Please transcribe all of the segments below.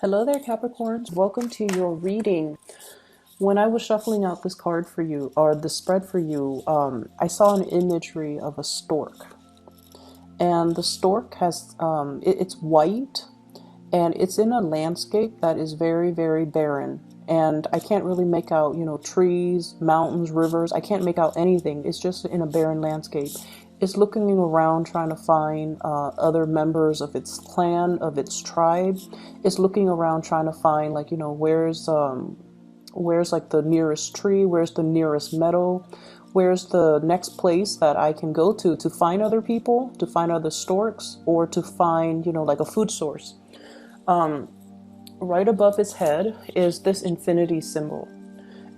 Hello there, Capricorns. Welcome to your reading. When I was shuffling out this card for you, or the spread for you, I saw an imagery of a stork. And the stork has, it's white, and it's in a landscape that is very, very barren. And I can't really make out, trees, mountains, rivers. I can't make out anything. It's just in a barren landscape. It's looking around trying to find other members of its clan, of its tribe. It's looking around trying to find, like, where's like the nearest tree, where's the nearest meadow, where's the next place that I can go to find other people, to find other storks, or to find, like a food source. Right above his head is this infinity symbol.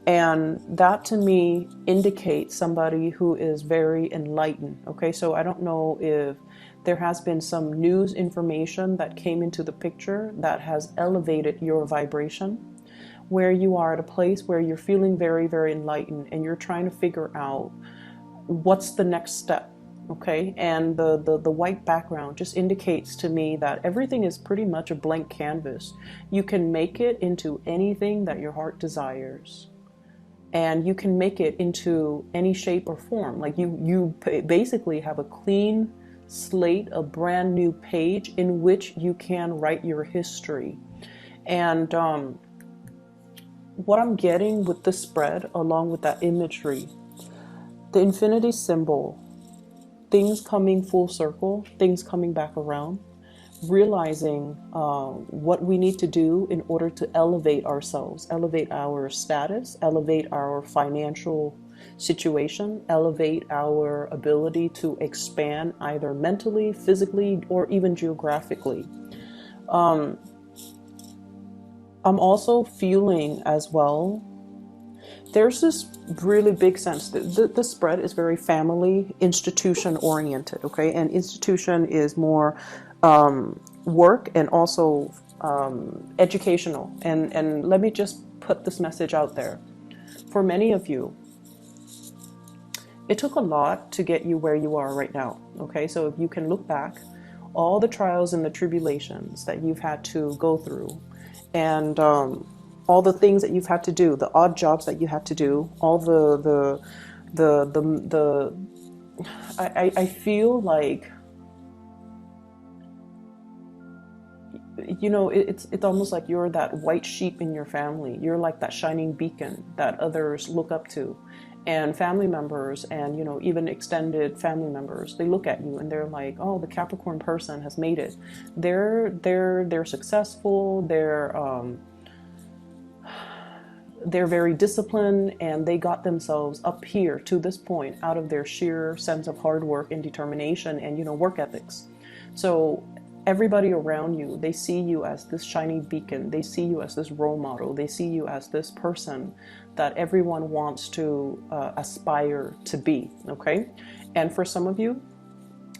And that to me indicates somebody who is very enlightened. Okay, so I don't know if there has been some news information that came into the picture that has elevated your vibration, where you are at a place where you're feeling very, very enlightened and you're trying to figure out what's the next step. Okay, and the white background just indicates to me that everything is pretty much a blank canvas. You can make it into anything that your heart desires, and you can make it into any shape or form. Like you basically have a clean slate, a brand new page in which you can write your history. And what I'm getting with this spread, along with that imagery, the infinity symbol, things coming full circle, things coming back around, realizing what we need to do in order to elevate ourselves, elevate our status, elevate our financial situation, elevate our ability to expand either mentally, physically, or even geographically. I'm also feeling as well, there's this really big sense that the spread is very family, institution oriented, okay? And institution is more work and also educational. And let me just put this message out there. For many of you, it took a lot to get you where you are right now, okay? So if you can look back, all the trials and the tribulations that you've had to go through, and all the things that you've had to do, the odd jobs that you had to do, all I feel like, it's almost like you're that white sheep in your family. You're like that shining beacon that others look up to. And family members and, even extended family members, they look at you and they're like, oh, the Capricorn person has made it. They're successful. They're very disciplined, and they got themselves up here to this point out of their sheer sense of hard work and determination and, work ethics. So everybody around you, they see you as this shiny beacon. They see you as this role model. They see you as this person that everyone wants to aspire to be, okay? And for some of you,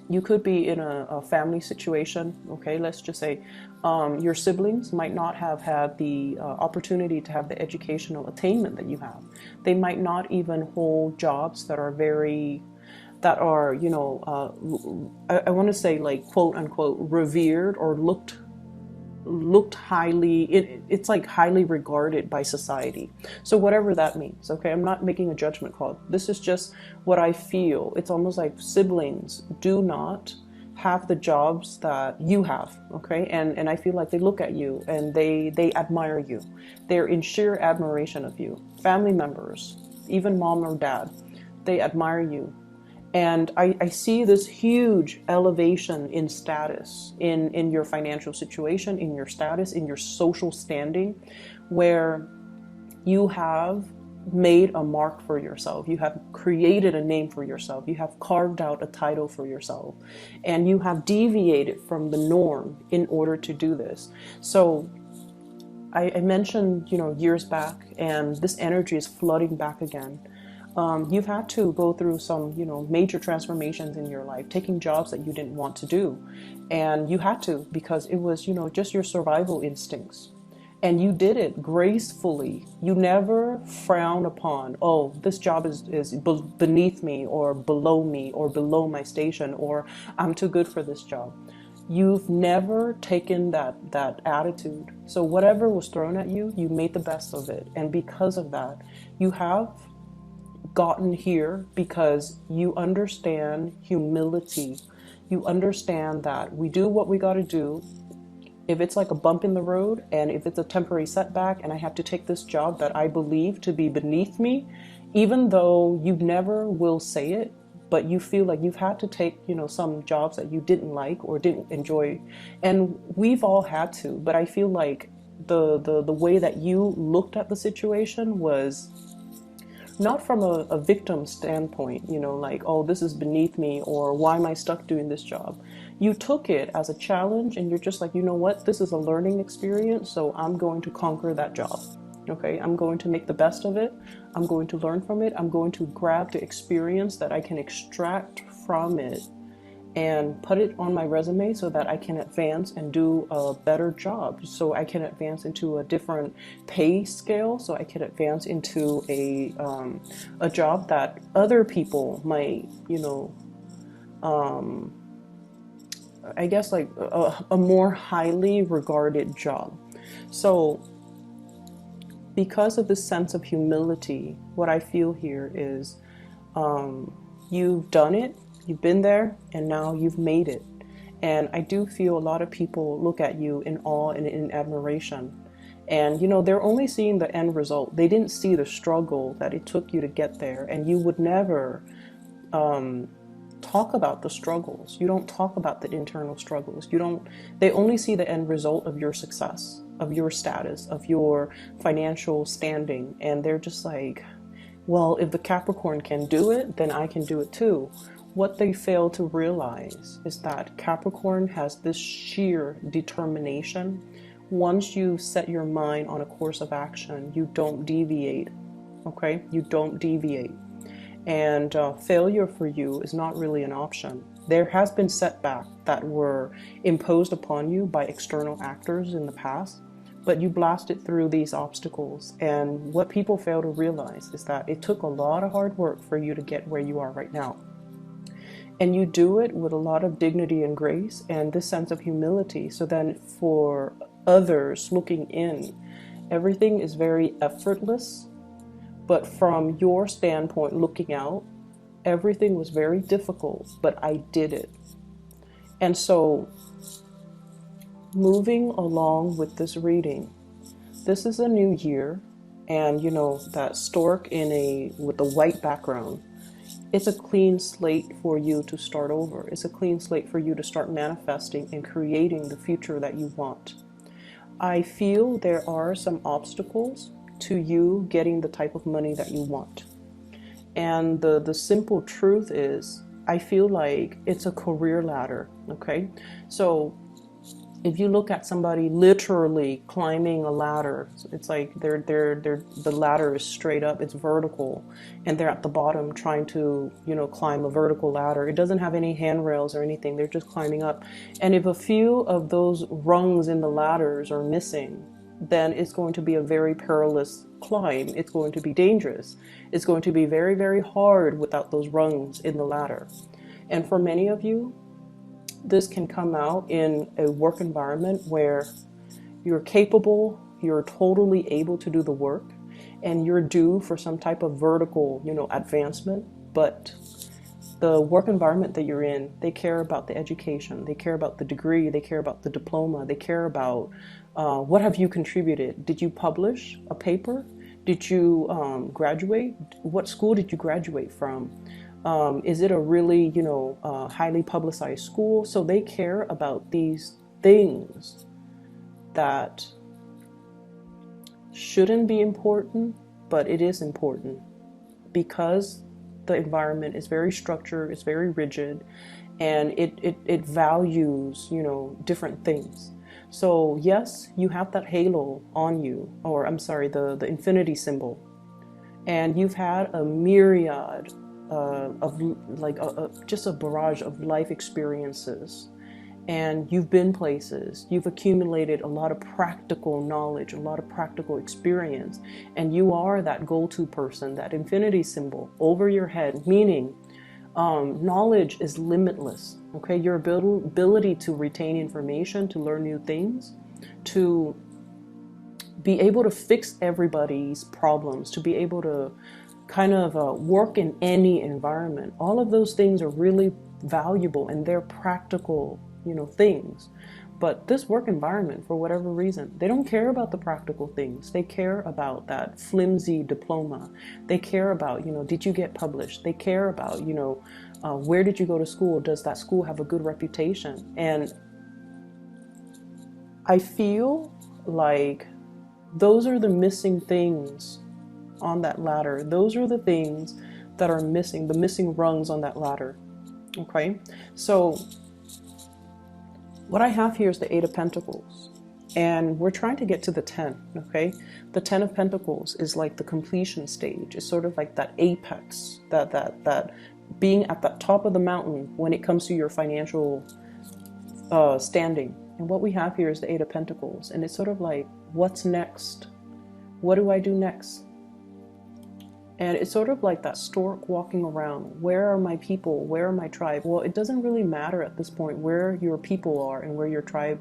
you could be in a family situation, okay? Let's just say your siblings might not have had the opportunity to have the educational attainment that you have. They might not even hold jobs that are I want to say, like, quote unquote, revered or looked highly, it's like highly regarded by society. So whatever that means, okay? I'm not making a judgment call. This is just what I feel. It's almost like siblings do not have the jobs that you have, okay? And I feel like they look at you and they admire you. They're in sheer admiration of you. Family members, even mom or dad, they admire you. And I see this huge elevation in status, in your financial situation, in your status, in your social standing, where you have made a mark for yourself. You have created a name for yourself. You have carved out a title for yourself. And you have deviated from the norm in order to do this. So I mentioned, years back, and this energy is flooding back again. You've had to go through some, major transformations in your life, taking jobs that you didn't want to do. And you had to, because it was, just your survival instincts. And you did it gracefully. You never frowned upon, oh, this job is beneath me or below my station, or I'm too good for this job. You've never taken that attitude. So whatever was thrown at you, you made the best of it. And because of that, you have gotten here because you understand humility. You understand that we do what we got to do. If it's like a bump in the road, and if it's a temporary setback, and I have to take this job that I believe to be beneath me, even though you never will say it, but you feel like you've had to take, some jobs that you didn't like or didn't enjoy. And we've all had to, but I feel like the way that you looked at the situation was not from a victim standpoint, like, oh, this is beneath me, or why am I stuck doing this job? You took it as a challenge, and you're just like, you know what, this is a learning experience, so I'm going to conquer that job. Okay, I'm going to make the best of it. I'm going to learn from it. I'm going to grab the experience that I can extract from it and put it on my resume so that I can advance and do a better job. So I can advance into a different pay scale. So I can advance into a job that other people might, I guess like a more highly regarded job. So because of this sense of humility, what I feel here is you've done it. You've been there, and now you've made it. And I do feel a lot of people look at you in awe and in admiration. And, they're only seeing the end result. They didn't see the struggle that it took you to get there. And you would never talk about the struggles. You don't talk about the internal struggles. They only see the end result of your success, of your status, of your financial standing. And they're just like, well, if the Capricorn can do it, then I can do it too. What they fail to realize is that Capricorn has this sheer determination. Once you set your mind on a course of action, you don't deviate, okay? You don't deviate. And failure for you is not really an option. There has been setbacks that were imposed upon you by external actors in the past, but you blasted through these obstacles. And what people fail to realize is that it took a lot of hard work for you to get where you are right now. And you do it with a lot of dignity and grace and this sense of humility. So then for others looking in, everything is very effortless. But from your standpoint looking out, everything was very difficult, but I did it. And so moving along with this reading, this is a new year. And that stork with the white background, it's a clean slate for you to start over. It's a clean slate for you to start manifesting and creating the future that you want. I feel there are some obstacles to you getting the type of money that you want. And the simple truth is, I feel like it's a career ladder, okay? So if you look at somebody literally climbing a ladder, it's like the ladder is straight up, it's vertical, and they're at the bottom trying to, climb a vertical ladder. It doesn't have any handrails or anything. They're just climbing up. And if a few of those rungs in the ladders are missing, then it's going to be a very perilous climb. It's going to be dangerous. It's going to be very, very hard without those rungs in the ladder. And for many of you, this can come out in a work environment where you're capable, you're totally able to do the work, and you're due for some type of vertical, advancement. But the work environment that you're in, they care about the education, they care about the degree, they care about the diploma, they care about what have you contributed? Did you publish a paper? Did you graduate? What school did you graduate from? Is it a really, highly publicized school? So they care about these things that shouldn't be important, but it is important because the environment is very structured, it's very rigid, and it values, different things. So yes, you have that halo on you, or I'm sorry, the infinity symbol, and you've had a myriad of like just a barrage of life experiences, and you've been places, you've accumulated a lot of practical knowledge, a lot of practical experience, and you are that go-to person, that infinity symbol over your head, meaning Knowledge is limitless. Okay, your ability to retain information, to learn new things, to be able to fix everybody's problems, to be able to kind of work in any environment. All of those things are really valuable and they're practical, things. But this work environment, for whatever reason, they don't care about the practical things. They care about that flimsy diploma. They care about, did you get published? They care about, where did you go to school? Does that school have a good reputation? And I feel like those are the missing things on that ladder. Those are the things that are missing, the missing rungs on that ladder. Okay, so what I have here is the Eight of Pentacles, and we're trying to get to the 10. Okay, the 10 of Pentacles is like the completion stage. It's sort of like that apex, that being at the top of the mountain when it comes to your financial standing. And what we have here is the Eight of Pentacles, and it's sort of like, what's next? What do I do next? And it's sort of like that stork walking around. Where are my people? Where are my tribe? Well, it doesn't really matter at this point where your people are and where your tribe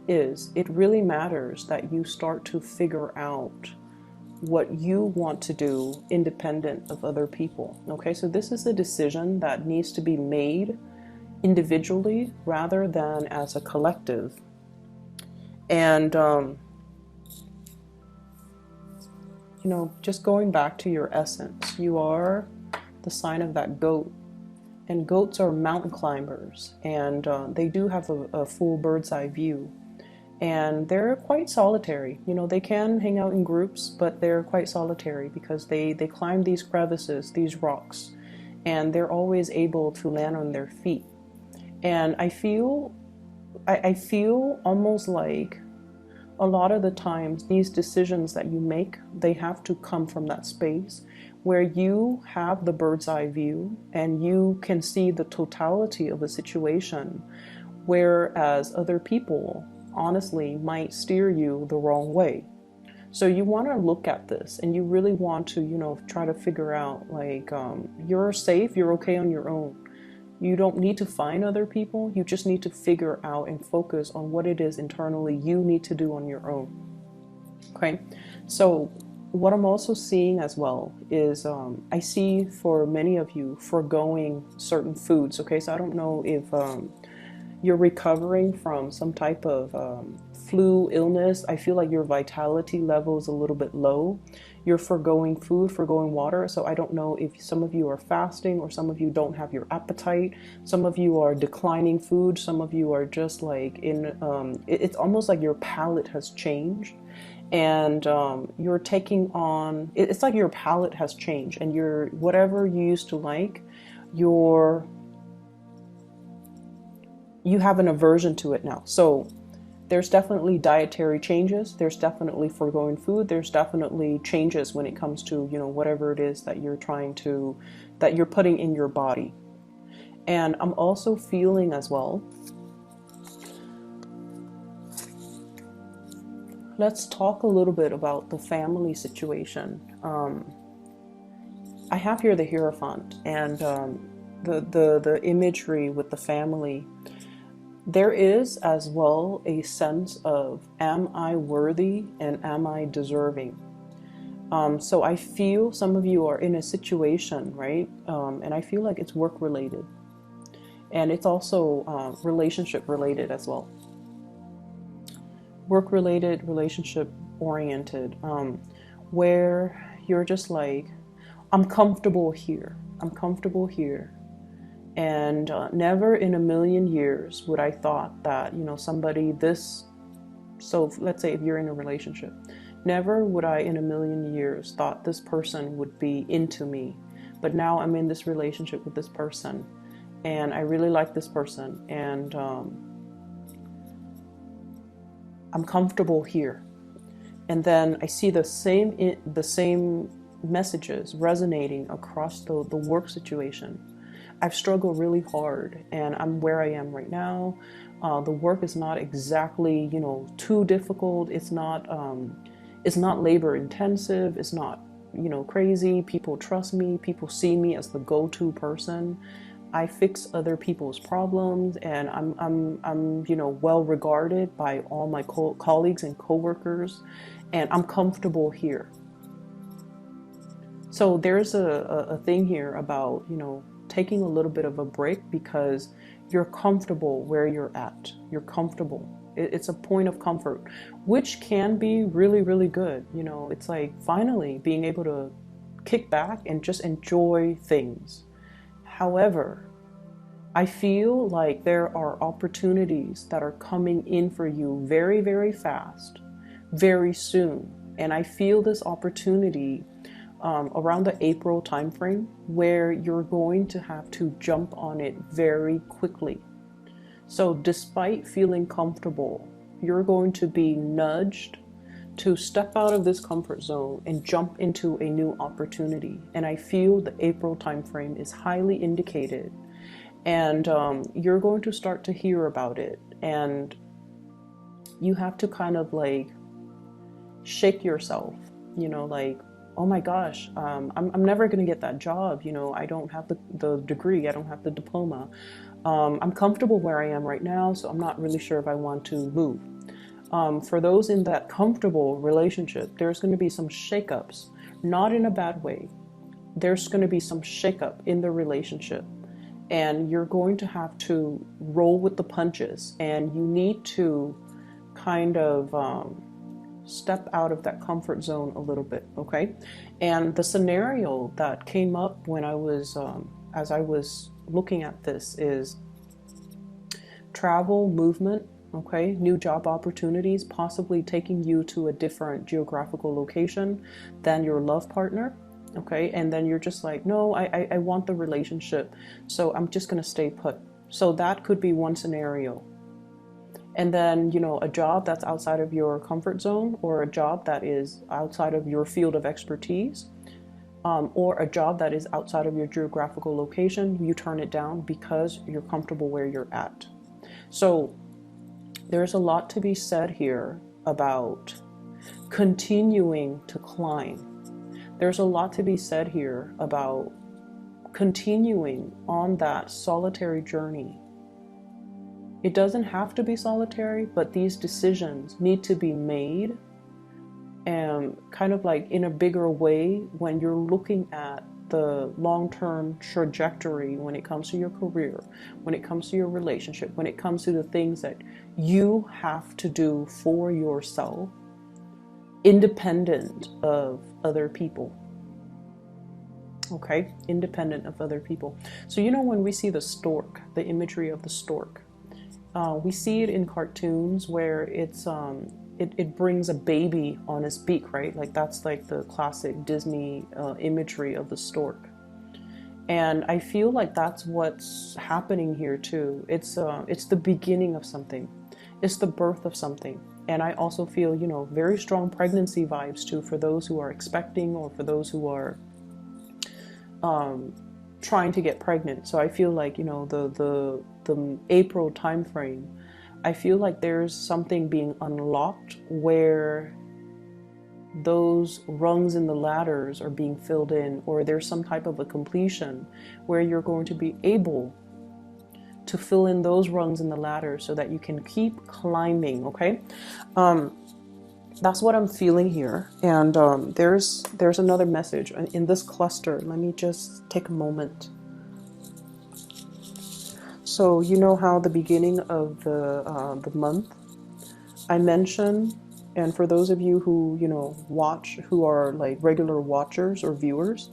is. It really matters that you start to figure out what you want to do independent of other people. Okay, so this is a decision that needs to be made individually rather than as a collective. And just going back to your essence, you are the sign of that goat, and goats are mountain climbers, and they do have a full bird's eye view, and they're quite solitary. They can hang out in groups, but they're quite solitary because they climb these crevices, these rocks, and they're always able to land on their feet. And I feel almost like a lot of the times these decisions that you make, they have to come from that space where you have the bird's eye view and you can see the totality of a situation, whereas other people honestly might steer you the wrong way. So you want to look at this and you really want to, try to figure out like, you're safe, you're okay on your own. You don't need to find other people. You just need to figure out and focus on what it is internally you need to do on your own. Okay, so what I'm also seeing as well is I see for many of you foregoing certain foods. Okay, so I don't know if you're recovering from some type of flu illness. I feel like your vitality level is a little bit low. You're foregoing food, foregoing water. So I don't know if some of you are fasting or some of you don't have your appetite. Some of you are declining food. Some of you are just like it's almost like your palate has changed, and you're taking on, it's like your palate has changed, and you're, whatever you used to like, you have an aversion to it now. So there's definitely dietary changes. There's definitely foregoing food. There's definitely changes when it comes to, whatever it is that you're that you're putting in your body. And I'm also feeling as well, let's talk a little bit about the family situation. I have here the Hierophant and the imagery with the family. There is as well a sense of, am I worthy and am I deserving? So I feel some of you are in a situation, right? And I feel like it's work related. And it's also relationship related as well. Work related, relationship oriented, where you're just like, I'm comfortable here. I'm comfortable here. And never in a million years would I thought that, somebody this, so let's say if you're in a relationship, never would I in a million years thought this person would be into me. But now I'm in this relationship with this person and I really like this person, and I'm comfortable here. And then I see the same messages resonating across the work situation. I've struggled really hard and I'm where I am right now. The work is not exactly, too difficult. It's not labor intensive. It's not, crazy. People trust me. People see me as the go-to person. I fix other people's problems, and I'm you know, well regarded by all my colleagues and coworkers, and I'm comfortable here. So there's a thing here about, you know, taking a little bit of a break because you're comfortable where you're at. You're comfortable. It's a point of comfort, which can be really, really good. You know, it's like finally being able to kick back and just enjoy things. However, I feel like there are opportunities that are coming in for you very, very fast, very soon. And I feel this opportunity around the April timeframe where you're going to have to jump on it very quickly. So despite feeling comfortable, you're going to be nudged to step out of this comfort zone and jump into a new opportunity. And I feel the April timeframe is highly indicated. And you're going to start to hear about it. And you have to kind of like shake yourself, you know, like, oh my gosh, I'm never going to get that job. You know, I don't have the degree. I don't have the diploma. I'm comfortable where I am right now, so I'm not really sure if I want to move. For those in that comfortable relationship, there's going to be some shakeups, not in a bad way. There's going to be some shakeup in the relationship, and you're going to have to roll with the punches, and you need to kind of step out of that comfort zone a little bit, okay? And the scenario that came up when I was, as I was looking at this, is travel, movement, okay? New job opportunities, possibly taking you to a different geographical location than your love partner, okay? And then you're just like, no, I want the relationship, so I'm just gonna stay put. So that could be one scenario. And then, you know, a job that's outside of your comfort zone, or a job that is outside of your field of expertise, or a job that is outside of your geographical location, you turn it down because you're comfortable where you're at. So there's a lot to be said here about continuing to climb. There's a lot to be said here about continuing on that solitary journey. It doesn't have to be solitary, but these decisions need to be made and kind of like in a bigger way when you're looking at the long-term trajectory when it comes to your career, when it comes to your relationship, when it comes to the things that you have to do for yourself, independent of other people. Okay, independent of other people. So, you know, when we see the stork, the imagery of the stork, we see it in cartoons where it brings a baby on its beak, right? Like that's like the classic Disney imagery of the stork. And I feel like that's what's happening here too. It's the beginning of something. It's the birth of something. And I also feel, you know, very strong pregnancy vibes too for those who are expecting, or for those who are trying to get pregnant. So I feel like, you know, the April time frame, I feel like there's something being unlocked where those rungs in the ladders are being filled in, or there's some type of a completion where you're going to be able to fill in those rungs in the ladder so that you can keep climbing, okay? That's what I'm feeling here. And there's another message in this cluster. Let me just take a moment. So you know how the beginning of the month, I mentioned, and for those of you who, you know, watch, who are like regular watchers or viewers,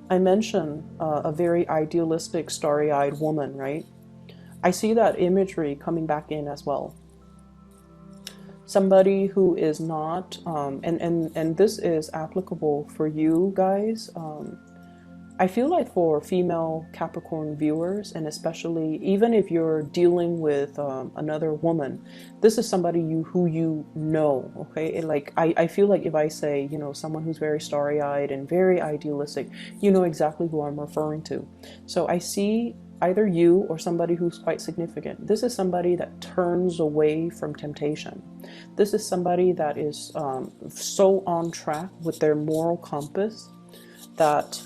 I mentioned a very idealistic, starry-eyed woman, right? I see that imagery coming back in as well. Somebody who is not, and this is applicable for you guys. I feel like for female Capricorn viewers, and especially even if you're dealing with another woman, this is somebody who you know, okay? Like I feel like if I say, you know, someone who's very starry-eyed and very idealistic, you know exactly who I'm referring to. So I see either you or somebody who's quite significant. This is somebody that turns away from temptation. This is somebody that is so on track with their moral compass that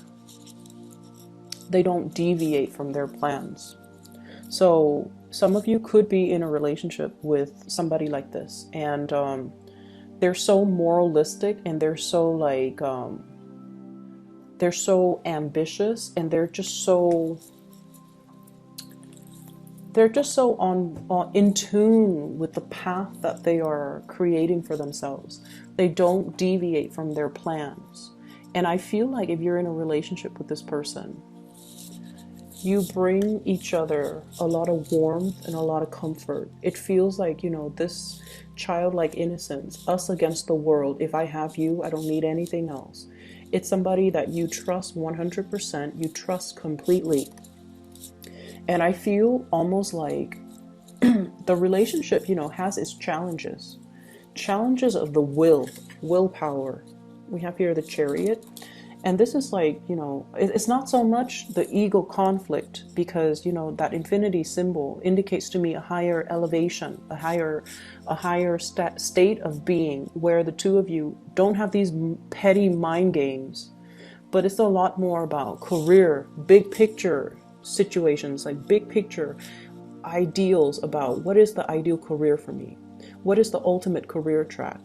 They don't deviate from their plans. So some of you could be in a relationship with somebody like this, and they're so moralistic, and they're so like they're so ambitious, and they're just so on in tune with the path that they are creating for themselves. They don't deviate from their plans. And I feel like if you're in a relationship with this person, you bring each other a lot of warmth and a lot of comfort. It feels like, you know, this childlike innocence, us against the world. If I have you, I don't need anything else. It's somebody that you trust 100%, you trust completely. And I feel almost like the relationship, you know, has its challenges. Challenges of the willpower. We have here the Chariot. And this is like, you know, it's not so much the ego conflict, because, you know, that infinity symbol indicates to me a higher elevation, a higher state of being, where the two of you don't have these petty mind games, but it's a lot more about career, big picture situations, like big picture ideals about what is the ideal career for me? What is the ultimate career track?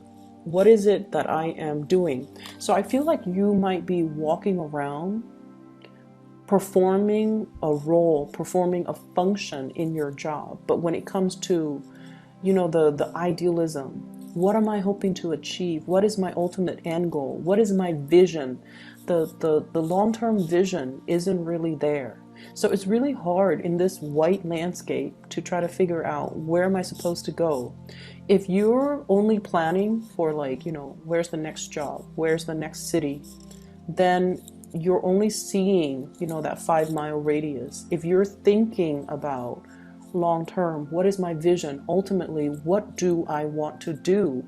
What is it that I am doing? So I feel like you might be walking around performing a role, performing a function in your job. But when it comes to, you know, the idealism, what am I hoping to achieve? What is my ultimate end goal? What is my vision? The long-term vision isn't really there. So it's really hard in this white landscape to try to figure out, where am I supposed to go? If you're only planning for, like, you know, where's the next job? Where's the next city? Then you're only seeing, you know, that 5-mile radius. If you're thinking about long term, what is my vision? Ultimately, what do I want to do?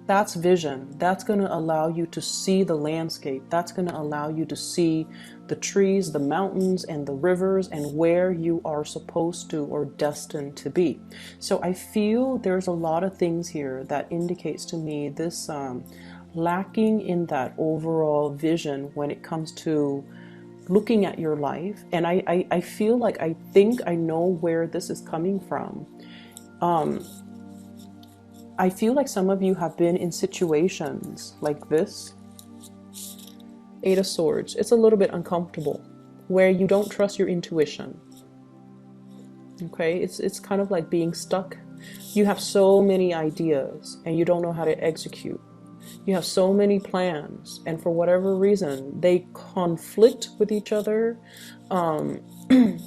That's vision. That's going to allow you to see the landscape. That's going to allow you to see the trees, the mountains, and the rivers, and where you are supposed to or destined to be. So I feel there's a lot of things here that indicates to me this lacking in that overall vision when it comes to looking at your life. And I feel like I think I know where this is coming from. I feel like some of you have been in situations like this. 8 of Swords. It's a little bit uncomfortable, where you don't trust your intuition. Okay, it's kind of like being stuck. You have so many ideas and you don't know how to execute. You have so many plans, and for whatever reason, they conflict with each other. They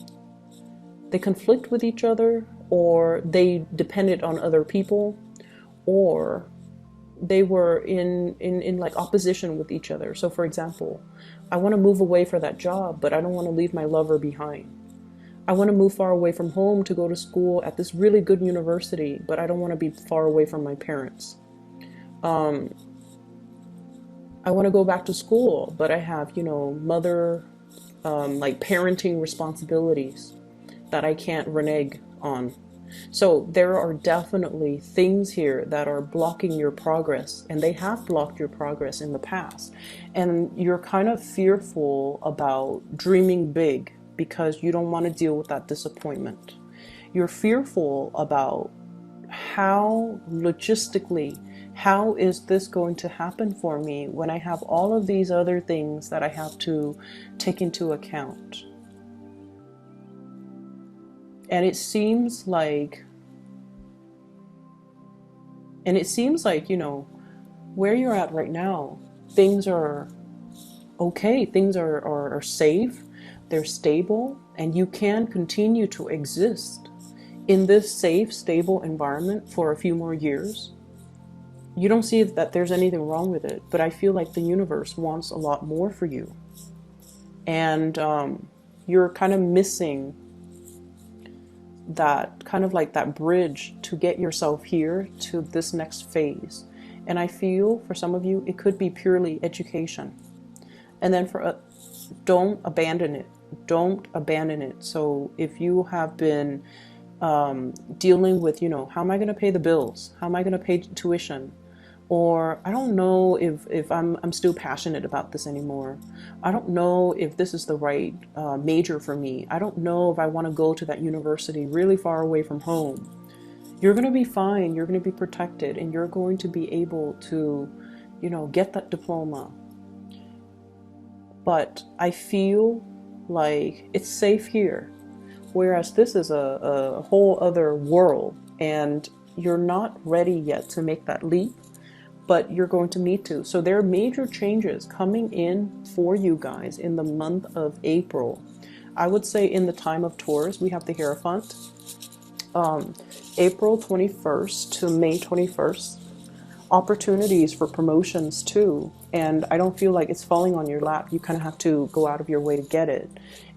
conflict with each other, or they depended on other people, or they were in like opposition with each other. So for example, I want to move away for that job, but I don't want to leave my lover behind. I want to move far away from home to go to school at this really good university, but I don't want to be far away from my parents. I want to go back to school, but I have, you know, mother, like parenting responsibilities that I can't renege on. So there are definitely things here that are blocking your progress, and they have blocked your progress in the past. And you're kind of fearful about dreaming big because you don't want to deal with that disappointment. You're fearful about how logistically, how is this going to happen for me when I have all of these other things that I have to take into account. And it seems like, you know, where you're at right now, things are okay, things are safe, they're stable, and you can continue to exist in this safe, stable environment for a few more years. You don't see that there's anything wrong with it, but I feel like the universe wants a lot more for you. And you're kind of missing that kind of like that bridge to get yourself here to this next phase. And I feel for some of you, it could be purely education. And then don't abandon it. Don't abandon it. So if you have been dealing with, you know, how am I going to pay the bills? How am I going to pay tuition? Or I don't know if I'm still passionate about this anymore. I don't know if this is the right major for me. I don't know if I want to go to that university really far away from home. You're going to be fine. You're going to be protected, and you're going to be able to, you know, get that diploma. But I feel like it's safe here. Whereas this is a whole other world, and you're not ready yet to make that leap, but you're going to need to. So there are major changes coming in for you guys in the month of April. I would say in the time of Taurus, we have the Hierophant. April 21st to May 21st, opportunities for promotions too. And I don't feel like it's falling on your lap. You kind of have to go out of your way to get it.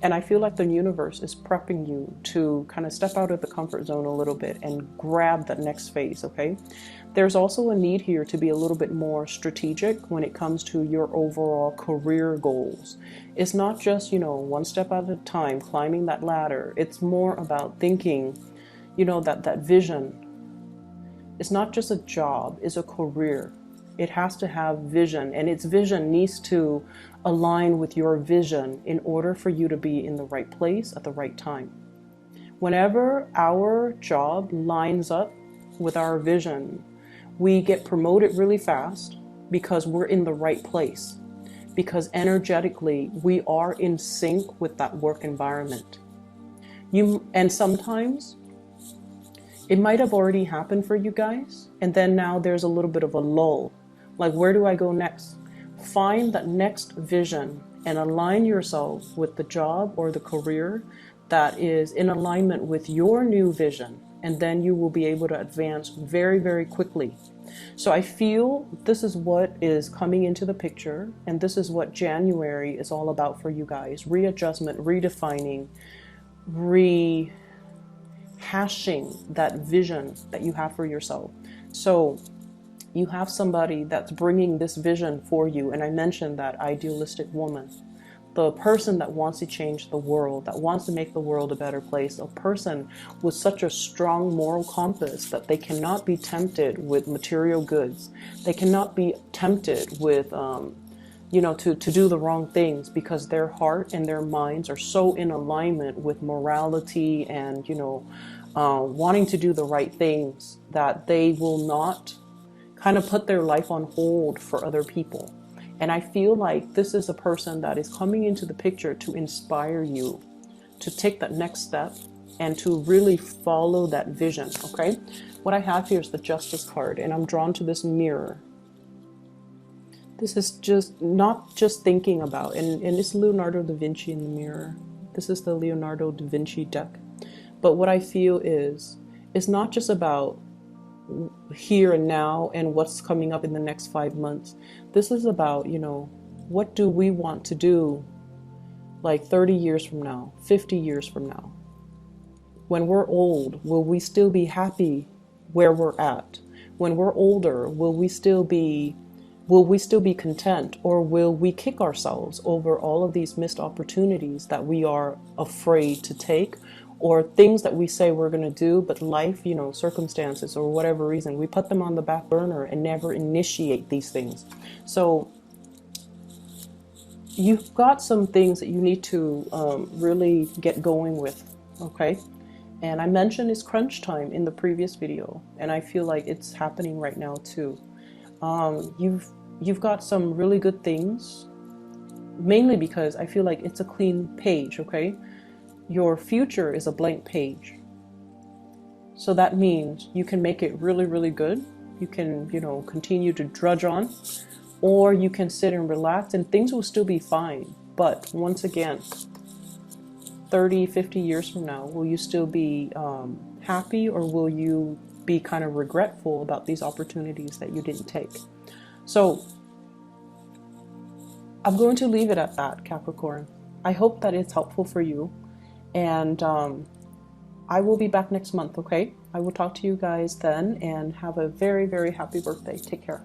And I feel like the universe is prepping you to kind of step out of the comfort zone a little bit and grab that next phase, okay? There's also a need here to be a little bit more strategic when it comes to your overall career goals. It's not just, you know, one step at a time, climbing that ladder. It's more about thinking, you know, that vision. It's not just a job, it's a career. It has to have vision, and its vision needs to align with your vision in order for you to be in the right place at the right time. Whenever our job lines up with our vision, we get promoted really fast because we're in the right place, because energetically we are in sync with that work environment. And sometimes it might have already happened for you guys, and then now there's a little bit of a lull. Like, where do I go next? Find that next vision and align yourself with the job or the career that is in alignment with your new vision, and then you will be able to advance very, very quickly. So I feel this is what is coming into the picture, and this is what January is all about for you guys. Readjustment, redefining, rehashing that vision that you have for yourself. So you have somebody that's bringing this vision for you, and I mentioned that idealistic woman, the person that wants to change the world, that wants to make the world a better place, a person with such a strong moral compass that they cannot be tempted with material goods. They cannot be tempted with, you know, to do the wrong things, because their heart and their minds are so in alignment with morality and, you know, wanting to do the right things, that they will not kind of put their life on hold for other people. And I feel like this is a person that is coming into the picture to inspire you to take that next step and to really follow that vision, okay? What I have here is the Justice card, and I'm drawn to this mirror. This is just not just thinking about, and it's Leonardo da Vinci in the mirror. This is the Leonardo da Vinci deck. But what I feel is, it's not just about here and now and what's coming up in the next 5 months. This is about, you know, what do we want to do like 30 years from now, 50 years from now? When we're old, will we still be happy where we're at? When we're older, will we still be content, or will we kick ourselves over all of these missed opportunities that we are afraid to take, or things that we say we're going to do, but life, you know, circumstances or whatever reason, we put them on the back burner and never initiate these things. So you've got some things that you need to really get going with, okay? And I mentioned it's crunch time in the previous video, and I feel like it's happening right now too. You've got some really good things, mainly because I feel like it's a clean page, okay? Your future is a blank page. So that means you can make it really, really good. You can, you know, continue to drudge on, or you can sit and relax and things will still be fine. But once again, 30, 50 years from now, will you still be happy, or will you be kind of regretful about these opportunities that you didn't take? So I'm going to leave it at that, Capricorn. I hope that it's helpful for you. And I will be back next month, okay? I will talk to you guys then, and have a very, very happy birthday. Take care.